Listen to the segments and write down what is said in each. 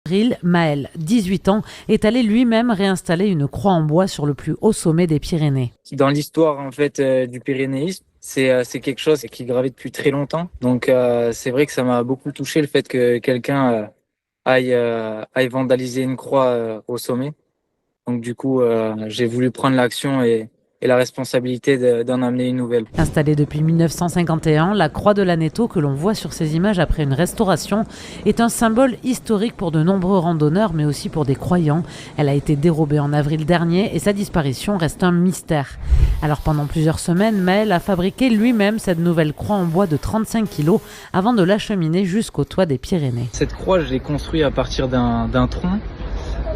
Avril, Maël, 18 ans, est allé lui-même réinstaller une croix en bois sur le plus haut sommet des Pyrénées. Dans l'histoire du pyrénéisme, c'est quelque chose qui est gravé depuis très longtemps. Donc c'est vrai que ça m'a beaucoup touché le fait que quelqu'un aille vandaliser une croix au sommet. Donc du coup, j'ai voulu prendre l'action et la responsabilité d'en amener une nouvelle. Installée depuis 1951, la croix de l'Aneto que l'on voit sur ces images après une restauration est un symbole historique pour de nombreux randonneurs mais aussi pour des croyants. Elle a été dérobée en avril dernier et sa disparition reste un mystère. Alors pendant plusieurs semaines, Maël a fabriqué lui-même cette nouvelle croix en bois de 35 kg avant de l'acheminer jusqu'au toit des Pyrénées. Cette croix, je l'ai construite à partir d'un tronc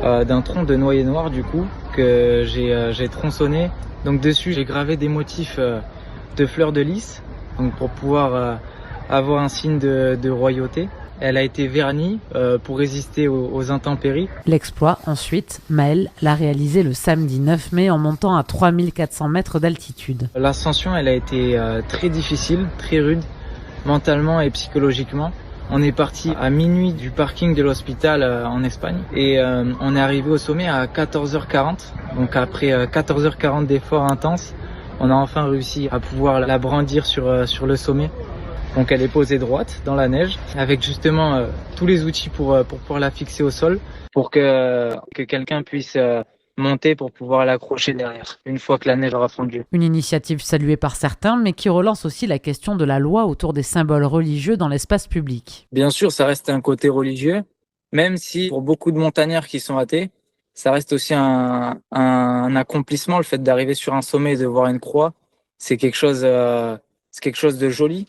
de noyer noir du coup que j'ai tronçonné. Donc dessus j'ai gravé des motifs de fleurs de lys, donc pour pouvoir avoir un signe de royauté. Elle a été vernie pour résister aux intempéries. L'exploit ensuite, Maël l'a réalisé le samedi 9 mai en montant à 3400 mètres d'altitude. L'ascension elle a été très difficile, très rude, mentalement et psychologiquement. On est parti à minuit du parking de l'hôpital en Espagne et on est arrivé au sommet à 14h40. Donc après 14h40 d'efforts intenses, on a enfin réussi à pouvoir la brandir sur le sommet. Donc elle est posée droite dans la neige avec justement tous les outils pour pouvoir la fixer au sol pour que quelqu'un puisse monter pour pouvoir l'accrocher derrière, une fois que la neige aura fondu. Une initiative saluée par certains, mais qui relance aussi la question de la loi autour des symboles religieux dans l'espace public. Bien sûr, ça reste un côté religieux, même si pour beaucoup de montagnards qui sont athées, ça reste aussi un accomplissement, le fait d'arriver sur un sommet et de voir une croix. C'est quelque chose de joli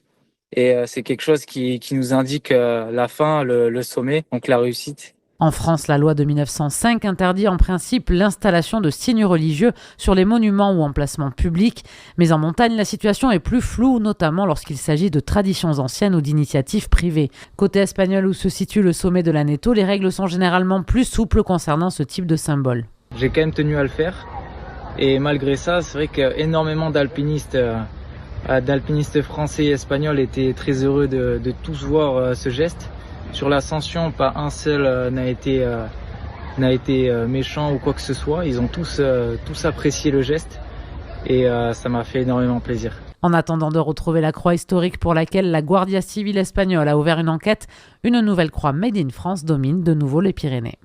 et c'est quelque chose qui nous indique la fin, le sommet, donc la réussite. En France, la loi de 1905 interdit en principe l'installation de signes religieux sur les monuments ou emplacements publics. Mais en montagne, la situation est plus floue, notamment lorsqu'il s'agit de traditions anciennes ou d'initiatives privées. Côté espagnol, où se situe le sommet de l'Aneto, les règles sont généralement plus souples concernant ce type de symbole. J'ai quand même tenu à le faire. Et malgré ça, c'est vrai qu'énormément d'alpinistes français et espagnols étaient très heureux de tous voir ce geste. Sur l'ascension, pas un seul n'a été méchant ou quoi que ce soit. Ils ont tous apprécié le geste et ça m'a fait énormément plaisir. En attendant de retrouver la croix historique pour laquelle la Guardia Civile espagnole a ouvert une enquête, une nouvelle croix Made in France domine de nouveau les Pyrénées.